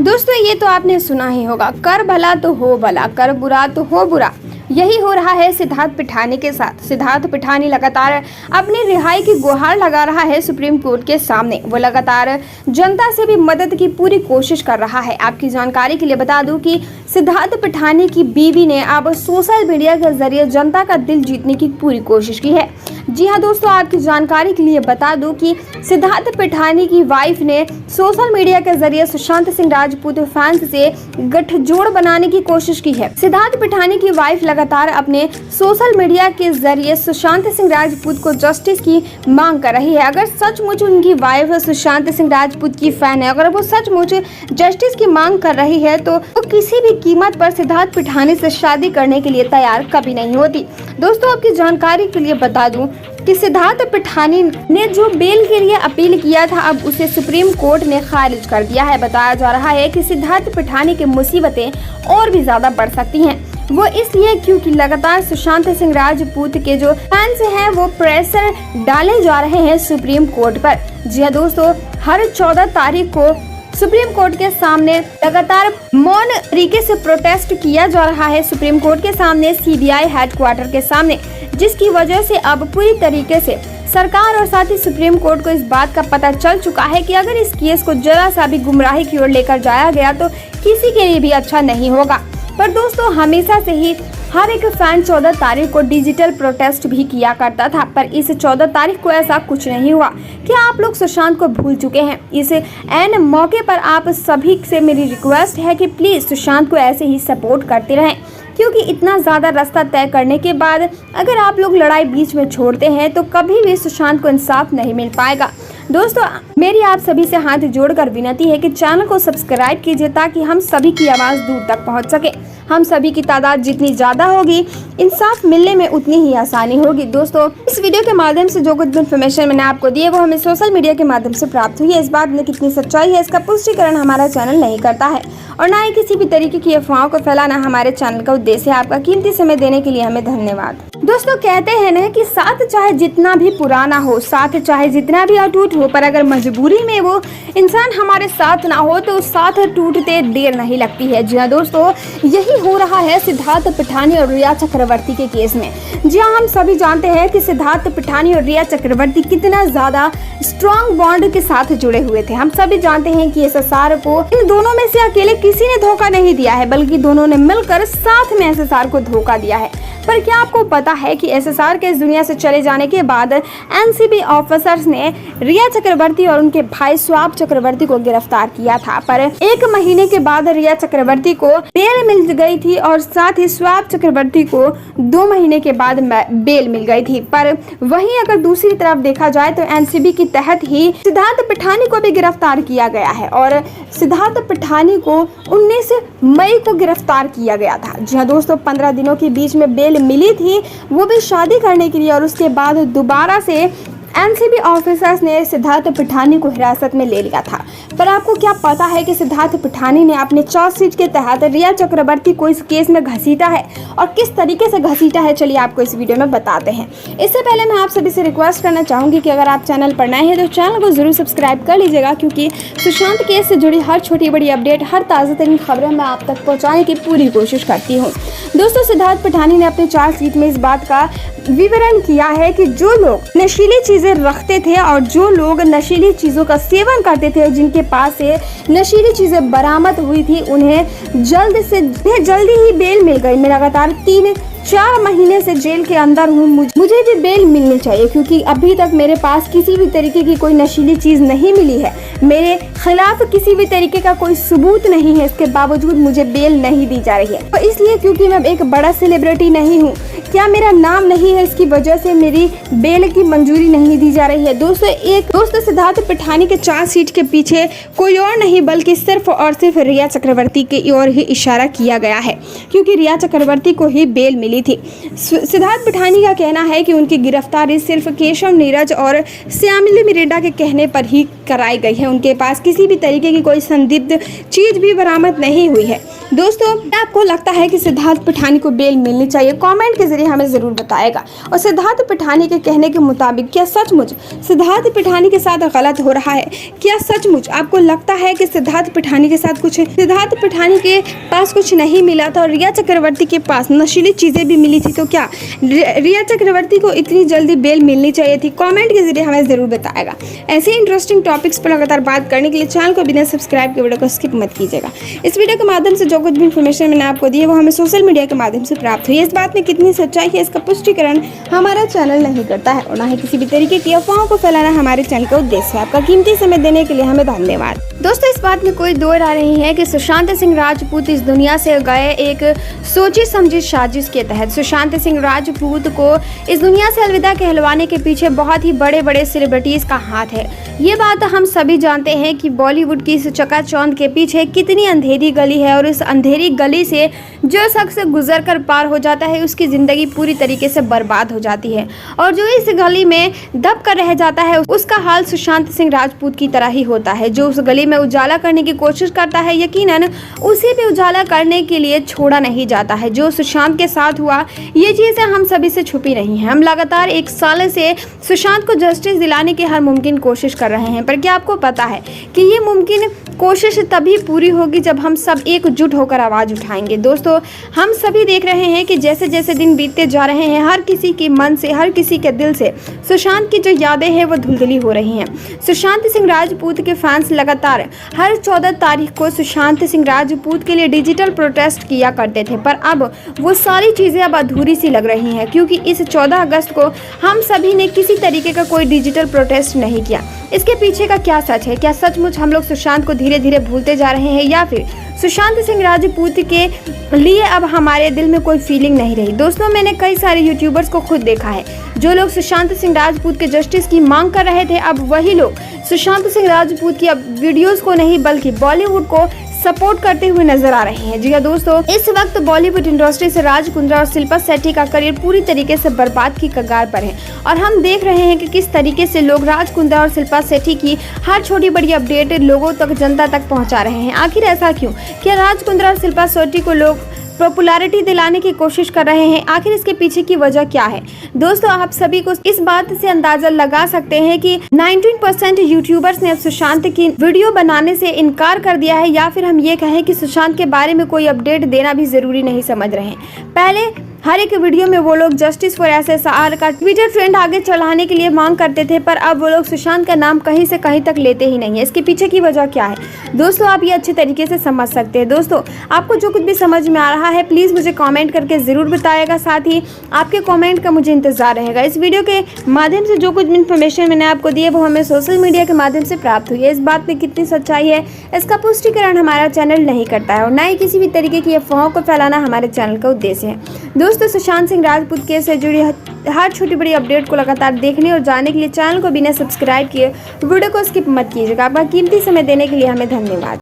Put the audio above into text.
दोस्तों ये तो आपने सुना ही होगा, कर भला तो हो भला, कर बुरा तो हो बुरा। यही हो रहा है सिद्धार्थ पिठानी के साथ। सिद्धार्थ पिठानी लगातार अपनी रिहाई की गुहार लगा रहा है सुप्रीम कोर्ट के सामने। वो लगातार जनता से भी मदद की पूरी कोशिश कर रहा है। आपकी जानकारी के लिए बता दूं कि सिद्धार्थ पिठानी की बीवी ने अब सोशल मीडिया के जरिए जनता का दिल जीतने की पूरी कोशिश की है। जी हाँ दोस्तों, आपकी जानकारी के लिए बता दूं कि सिद्धार्थ पिठानी की वाइफ ने सोशल मीडिया के जरिए सुशांत सिंह राजपूत फैंस से गठजोड़ बनाने की कोशिश की है। सिद्धार्थ पिठानी की वाइफ लगातार अपने सोशल मीडिया के जरिए सुशांत सिंह राजपूत को जस्टिस की मांग कर रही है। अगर सचमुच उनकी वाइफ सुशांत सिंह राजपूत की फैन है, अगर वो सचमुच जस्टिस की मांग कर रही है तो वो किसी भी कीमत पर सिद्धार्थ पिठानी से शादी करने के लिए तैयार कभी नहीं होती। दोस्तों आपकी जानकारी के लिए बता दूं कि सिद्धार्थ पिठानी ने जो बेल के लिए अपील किया था, अब उसे सुप्रीम कोर्ट ने खारिज कर दिया है। बताया जा रहा है कि सिद्धार्थ पिठानी की मुसीबतें और भी ज्यादा बढ़ सकती हैं। वो इसलिए क्योंकि लगातार सुशांत सिंह राजपूत के जो फैंस हैं वो प्रेशर डाले जा रहे हैं सुप्रीम कोर्ट पर। जी हाँ दोस्तों, हर 14 तारीख को सुप्रीम कोर्ट के सामने लगातार मौन तरीके से प्रोटेस्ट किया जा रहा है सुप्रीम कोर्ट के सामने, सीबीआई हेडक्वार्टर के सामने, जिसकी वजह से अब पूरी तरीके से सरकार और साथ ही सुप्रीम कोर्ट को इस बात का पता चल चुका है कि अगर इस केस को जरा सा भी गुमराही की ओर लेकर जाया गया तो किसी के लिए भी अच्छा नहीं होगा। पर दोस्तों हमेशा से ही हर एक फैन 14 तारीख को डिजिटल प्रोटेस्ट भी किया करता था, पर इस 14 तारीख को ऐसा कुछ नहीं हुआ। क्या आप लोग सुशांत को भूल चुके हैं? इस एन मौके पर आप सभी से मेरी रिक्वेस्ट है कि प्लीज सुशांत को ऐसे ही सपोर्ट करते रहें, क्योंकि इतना ज़्यादा रास्ता तय करने के बाद अगर आप लोग लड़ाई बीच में छोड़ते हैं तो कभी भी सुशांत को इंसाफ नहीं मिल पाएगा। दोस्तों मेरी आप सभी से हाथ जोड़कर विनती है कि चैनल को सब्सक्राइब कीजिए ताकि हम सभी की आवाज़ दूर तक पहुंच सके। हम सभी की तादाद जितनी ज़्यादा होगी, इंसाफ मिलने में उतनी ही आसानी होगी। दोस्तों इस वीडियो के माध्यम से जो कुछ इन्फॉर्मेशन मैंने आपको दी है वो हमें सोशल मीडिया के माध्यम से प्राप्त हुई है। इस बात में कितनी सच्चाई है इसका पुष्टिकरण हमारा चैनल नहीं करता है और ना ही किसी भी तरीके की अफवाहों को फैलाना हमारे चैनल का उद्देश्य है। आपका कीमती समय देने के लिए हमें धन्यवाद। दोस्तों कहते हैं ना कि साथ चाहे जितना भी पुराना हो, साथ चाहे जितना भी अटूट हो, पर अगर मजबूरी में वो इंसान हमारे साथ ना हो तो साथ टूटते देर नहीं लगती है। जी हाँ दोस्तों, यही हो रहा है सिद्धार्थ पिठानी और रिया चक्रवर्ती के केस में। जी हाँ, हम सभी जानते हैं कि सिद्धार्थ पिठानी और रिया चक्रवर्ती कितना ज्यादा स्ट्रॉन्ग बॉन्ड के साथ जुड़े हुए थे। हम सभी जानते हैं कि एसएसआर को इन दोनों में से अकेले किसी ने धोखा नहीं दिया है, बल्कि दोनों ने मिलकर साथ में एसएसआर को धोखा दिया है। पर क्या आपको पता है कि एसएसआर के इस दुनिया से चले जाने के बाद एनसीबी ऑफिसर्स ने रिया चक्रवर्ती और उनके भाई स्वाब चक्रवर्ती को गिरफ्तार किया था, पर 1 महीने के बाद रिया चक्रवर्ती को बेल मिल गई थी और साथ ही स्वाब चक्रवर्ती को 2 महीने के बाद बेल मिल गई थी। पर वहीं अगर दूसरी तरफ देखा जाए तो एनसीबी के तहत ही सिद्धार्थ पिठानी को भी गिरफ्तार किया गया है और सिद्धार्थ पिठानी को 19 मई को गिरफ्तार किया गया था। जी हाँ दोस्तों, 15 दिनों के बीच में बेल मिली थी, वो भी शादी करने के लिए, और उसके बाद दोबारा से एनसीबी ऑफिसर्स ने सिद्धार्थ पिठानी को हिरासत में ले लिया था। पर आपको क्या पता है कि सिद्धार्थ पिठानी ने अपने चार्जशीट के तहत रिया चक्रवर्ती को इस केस में घसीटा है और किस तरीके से घसीटा है, चलिए आपको इस वीडियो में बताते हैं। इससे पहले मैं आप सभी से रिक्वेस्ट करना चाहूँगी कि अगर आप चैनल पर नए हैं तो चैनल को जरूर सब्सक्राइब कर लीजिएगा, क्योंकि सुशांत केस से जुड़ी हर छोटी बड़ी अपडेट, हर ताज़ा तरीन खबरें मैं आप तक पहुँचाने की पूरी कोशिश करती हूँ। दोस्तों सिद्धार्थ पिठानी ने अपने चार्जशीट में इस बात का विवरण किया है कि जो लोग नशीली चीजें रखते थे और जो लोग नशीली चीजों का सेवन करते थे और जिनके पास से नशीली चीजें बरामद हुई थी, उन्हें जल्दी ही बेल मिल गई। मैं लगातार 3-4 महीने से जेल के अंदर हूँ, मुझे भी बेल मिलनी चाहिए, क्योंकि अभी तक मेरे पास किसी भी तरीके की कोई नशीली चीज नहीं मिली है, मेरे खिलाफ किसी भी तरीके का कोई सबूत नहीं है, इसके बावजूद मुझे बेल नहीं दी जा रही है। तो इसलिए क्योंकि मैं एक बड़ा सेलिब्रिटी नहीं हूँ, क्या मेरा नाम नहीं है, इसकी वजह से मेरी बेल की मंजूरी नहीं दी जा रही है। दोस्तों सिद्धार्थ पिठानी के चार्जशीट के पीछे कोई और नहीं बल्कि सिर्फ और सिर्फ रिया चक्रवर्ती की ओर ही इशारा किया गया है, क्योंकि रिया चक्रवर्ती को ही बेल मिली थी। सिद्धार्थ पिठानी का कहना है कि उनकी गिरफ्तारी सिर्फ केशव नीरज और श्यामिली मिरांडा के कहने पर ही कराई गई है, उनके पास किसी भी तरीके की कोई संदिग्ध चीज भी बरामद नहीं हुई है। दोस्तों, क्या आपको लगता है कि सिद्धार्थ पिठानी को बेल मिलनी चाहिए? कमेंट के जरिए हमें ज़रूर बताएगा। और सिद्धार्थ पिठानी के कहने के मुताबिक क्या सचमुच सिद्धार्थ पिठानी के साथ गलत हो रहा है? क्या सचमुच आपको लगता है कि सिद्धार्थ पिठानी के साथ सिद्धार्थ पिठानी के पास कुछ नहीं मिला था और रिया चक्रवर्ती के पास नशीली चीज़ें भी मिली थी, तो क्या रिया चक्रवर्ती को इतनी जल्दी बेल मिलनी चाहिए थी? कॉमेंट के जरिए हमें ज़रूर बताएगा। ऐसे इंटरेस्टिंग टॉपिक्स पर लगातार बात करने के लिए चैनल को बिना सब्सक्राइब के वीडियो को स्किप मत कीजिएगा। इस वीडियो के माध्यम से जो कुछ भी इन्फॉर्मेशन मैंने आपको दी है वो हमें सोशल मीडिया के माध्यम से प्राप्त हुई है। इस बात में कितनी सच्चाई है इसका पुष्टिकरण हमारा चैनल नहीं करता है और ना ही किसी भी तरीके की अफवाहों को फैलाना हमारे चैनल का उद्देश्य है। आपका कीमती समय देने के लिए हमें धन्यवाद। दोस्तों, इस बात में कोई दो राय नहीं है कि सुशांत सिंह राजपूत इस दुनिया से गए एक सोची समझी साजिश के तहत। सुशांत सिंह राजपूत को इस दुनिया से अलविदा कहलवाने के पीछे बहुत ही बड़े बड़े सेलिब्रिटीज का हाथ है। ये बात हम सभी जानते हैं कि बॉलीवुड की इस चकाचौंध के पीछे कितनी अंधेरी गली है और इस अंधेरी गली से जो शख्स गुजर कर पार हो जाता है उसकी ज़िंदगी पूरी तरीके से बर्बाद हो जाती है और जो इस गली में दब कर रह जाता है उसका हाल सुशांत सिंह राजपूत की तरह ही होता है। जो उस गली में उजाला करने की कोशिश करता है यकीनन उसी पे उजाला करने के लिए छोड़ा नहीं जाता है। जो सुशांत के साथ हुआ ये चीज़ें हम सभी से छुपी नहीं हैं। हम लगातार 1 साल से सुशांत को जस्टिस दिलाने की हर मुमकिन कोशिश कर रहे हैं, पर क्या आपको पता है कि ये मुमकिन कोशिश तभी पूरी होगी जब हम सब एकजुट होकर आवाज़ उठाएंगे। दोस्तों, हम सभी देख रहे हैं कि जैसे जैसे दिन बीतते जा रहे हैं हर किसी के मन से, हर किसी के दिल से सुशांत की जो यादें हैं वो धुंधली हो रही हैं। सुशांत सिंह राजपूत के फैंस लगातार हर 14 तारीख को सुशांत सिंह राजपूत के लिए डिजिटल प्रोटेस्ट किया करते थे, पर अब वो सारी चीज़ें अब अधूरी सी लग रही हैं क्योंकि इस 14 अगस्त को हम सभी ने किसी तरीके का कोई डिजिटल प्रोटेस्ट नहीं किया। इसके पीछे का क्या सच है? क्या सचमुच हम लोग सुशांत को धीरे धीरे भूलते जा रहे हैं या फिर सुशांत सिंह राजपूत के लिए अब हमारे दिल में कोई फीलिंग नहीं रही? दोस्तों, मैंने कई सारे यूट्यूबर्स को खुद देखा है जो लोग सुशांत सिंह राजपूत के जस्टिस की मांग कर रहे थे, अब वही लोग सुशांत सिंह राजपूत की अब वीडियोस को नहीं बल्कि बॉलीवुड को सपोर्ट करते हुए नजर आ रहे हैं। जी हाँ दोस्तों, इस वक्त बॉलीवुड इंडस्ट्री से राज कुंद्रा और शिल्पा शेट्टी का करियर पूरी तरीके से बर्बाद की कगार पर है और हम देख रहे हैं कि किस तरीके से लोग राज कुंद्रा और शिल्पा शेट्टी की हर छोटी बड़ी अपडेट लोगों तक, जनता तक पहुंचा रहे हैं। आखिर ऐसा क्यों? क्या राज कुंद्रा और शिल्पा शेट्टी को लोग पॉपुलैरिटी दिलाने की कोशिश कर रहे हैं? आखिर इसके पीछे की वजह क्या है? दोस्तों, आप सभी को इस बात से अंदाजा लगा सकते हैं कि 19% यूट्यूबर्स ने अब सुशांत की वीडियो बनाने से इनकार कर दिया है या फिर हम ये कहें कि सुशांत के बारे में कोई अपडेट देना भी जरूरी नहीं समझ रहे हैं। पहले हर एक वीडियो में वो लोग जस्टिस फॉर SSR का ट्विटर ट्रेंड आगे चढ़ाने के लिए मांग करते थे, पर अब वो लोग सुशांत का नाम कहीं से कहीं तक लेते ही नहीं है। इसके पीछे की वजह क्या है? दोस्तों, आप ये अच्छे तरीके से समझ सकते हैं। दोस्तों, आपको जो कुछ भी समझ में आ रहा है प्लीज़ मुझे कमेंट करके ज़रूर बताइएगा। साथ ही आपके कमेंट का मुझे इंतजार रहेगा। इस वीडियो के माध्यम से जो कुछ भी इन्फॉर्मेशन मैंने आपको दी है वो हमें सोशल मीडिया के माध्यम से प्राप्त हुई है। इस बात में कितनी सच्चाई है इसका पुष्टिकरण हमारा चैनल नहीं करता है और न ही किसी भी तरीके की अफवाहों को फैलाना हमारे चैनल का उद्देश्य है। दोस्तों, सुशांत सिंह राजपूत केस से जुड़ी हर छोटी बड़ी अपडेट को लगातार देखने और जानने के लिए चैनल को बिना सब्सक्राइब किए वीडियो को स्किप मत कीजिएगा। आपका कीमती समय देने के लिए हमें धन्यवाद।